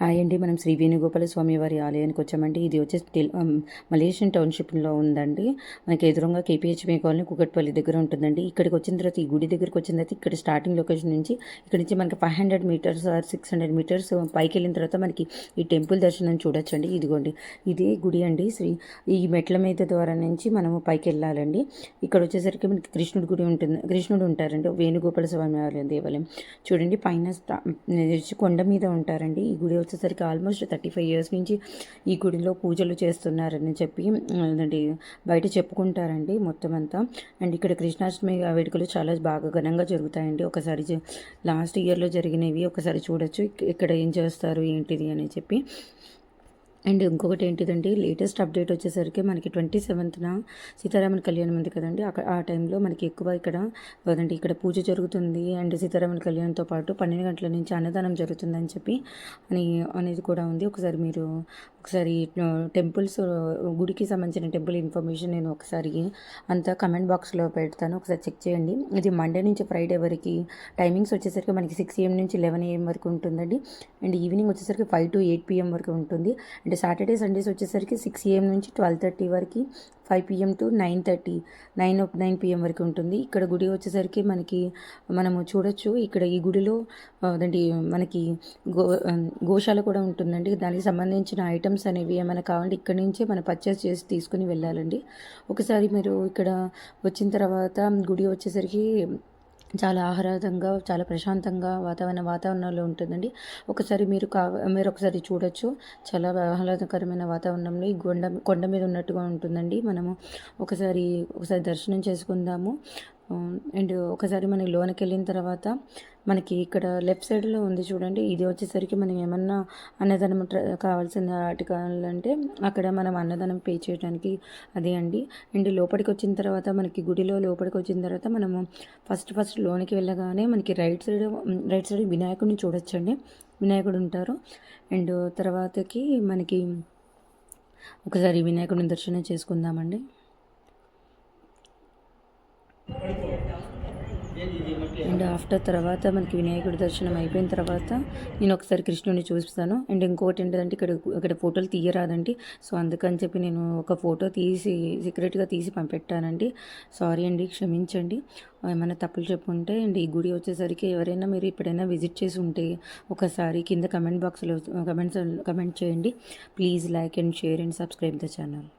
అండి మనం శ్రీ వేణుగోపాల స్వామి వారి ఆలయానికి వచ్చామండి. ఇది వచ్చేసి మలేషియన్ టౌన్షిప్లో ఉందండి. మనకి ఎదురుగా కేపీహెచ్బీ కాలనీ కుకట్పల్లి దగ్గర ఉంటుందండి. ఇక్కడికి వచ్చిన తర్వాత ఈ గుడి దగ్గరికి వచ్చిన తర్వాత ఇక్కడ స్టార్టింగ్ లొకేషన్ నుంచి ఇక్కడ నుంచి మనకి 500 మీటర్స్ ఆర్ 600 మీటర్స్ పైకి వెళ్ళిన తర్వాత మనకి ఈ టెంపుల్ దర్శనం చూడొచ్చండి. ఇదిగోండి ఇదే గుడి అండి. ఈ మెట్ల మీద ద్వారా నుంచి మనము పైకి వెళ్ళాలండి. ఇక్కడ వచ్చేసరికి మనకి కృష్ణుడి గుడి ఉంటుంది, కృష్ణుడు ఉంటారండి. వేణుగోపాల స్వామి వారి దేవాలయం చూడండి. పైన కొండ మీద ఉంటారండి. ఈ గుడి వచ్చేసరికి ఆల్మోస్ట్ 35 ఇయర్స్ నుంచి ఈ గుడిలో పూజలు చేస్తున్నారని చెప్పి అంటే బయట చెప్పుకుంటారండి మొత్తం అంతా. అండ్ ఇక్కడ కృష్ణాష్టమి వేడుకలు చాలా బాగా ఘనంగా జరుగుతాయండి. ఒకసారి లాస్ట్ ఇయర్లో జరిగినవి ఒకసారి చూడొచ్చు. ఇక్కడ ఏం చేస్తారు ఏంటిది అని చెప్పి. అండ్ ఇంకొకటి ఏంటిదండి, లేటెస్ట్ అప్డేట్ వచ్చేసరికి మనకి 27న సీతారామన్ కళ్యాణం ఉంది కదండి. ఆ టైంలో మనకి ఎక్కువ ఇక్కడ పూజ జరుగుతుంది. అండ్ సీతారామన్ కళ్యాణంతో పాటు 12 గంటల నుంచి అన్నదానం జరుగుతుందని చెప్పి అనేది కూడా ఉంది. ఒకసారి టెంపుల్స్ గుడికి సంబంధించిన టెంపుల్ ఇన్ఫర్మేషన్ నేను ఒకసారి అంతా కమెంట్ బాక్స్లో పెడతాను, ఒకసారి చెక్ చేయండి. ఇది మండే నుంచి ఫ్రైడే వరకు టైమింగ్స్ వచ్చేసరికి మనకి 6 AM నుంచి 11 AM వరకు ఉంటుందండి. అండ్ ఈవినింగ్ వచ్చేసరికి 5 to 8 PM వరకు ఉంటుంది. అంటే సాటర్డే సండేస్ వచ్చేసరికి 6 AM నుంచి 12:30 వరకు, 5 PM to 9 PM వరకు ఉంటుంది. ఇక్కడ గుడి వచ్చేసరికి మనము చూడొచ్చు. ఇక్కడ ఈ గుడిలో మనకి గోశాల కూడా ఉంటుందండి. దానికి సంబంధించిన ఐటమ్స్ అనేవి ఏమైనా కావాలంటే ఇక్కడ నుంచే మనం పర్చేస్ చేసి తీసుకుని వెళ్ళాలండి. ఒకసారి మీరు ఇక్కడ వచ్చిన తర్వాత గుడి వచ్చేసరికి చాలా ఆహ్లాదంగా, చాలా ప్రశాంతంగా వాతావరణంలో ఉంటుందండి. ఒకసారి మీరు ఒకసారి చూడొచ్చు. చాలా ఆహ్లాదకరమైన వాతావరణంలో ఈ కొండ మీద ఉన్నట్టుగా ఉంటుందండి. మనము ఒకసారి దర్శనం చేసుకుందాము. అండ్ ఒకసారి మనం లోనికి వెళ్ళిన తర్వాత మనకి ఇక్కడ లెఫ్ట్ సైడ్లో ఉంది చూడండి. ఇది వచ్చేసరికి మనం ఏమన్నా అన్నదానం కావాల్సిన కావాలంటే అక్కడ మనం అన్నదానం పే చేయడానికి అదే అండి. అండ్ లోపలికి వచ్చిన తర్వాత మనకి గుడిలో లోపలికి వచ్చిన తర్వాత మనము ఫస్ట్ లోనికి వెళ్ళగానే మనకి రైట్ సైడ్ వినాయకుడిని చూడొచ్చండి. వినాయకుడు ఉంటారు. అండ్ తర్వాతకి మనకి ఒకసారి వినాయకుడిని దర్శనం చేసుకుందామండి. అండ్ ఆఫ్టర్ తర్వాత మనకి వినాయకుడి దర్శనం అయిపోయిన తర్వాత నేను ఒకసారి కృష్ణుడిని చూపిస్తాను. అండ్ ఇంకోటి ఏంటంటే ఇక్కడ ఫోటోలు తీయరాదండి. సో అందుకని చెప్పి నేను ఒక ఫోటో సీక్రెట్గా తీసి పంపెట్టానండి. సారీ అండి, క్షమించండి ఏమైనా తప్పులు చెప్పుంటే. అండ్ ఈ గుడి వచ్చేసరికి ఎవరైనా మీరు ఎప్పుడైనా విజిట్ చేసి ఉంటే ఒకసారి కింద కమెంట్ బాక్స్లో కమెంట్ చేయండి. Please like and share and subscribe the channel.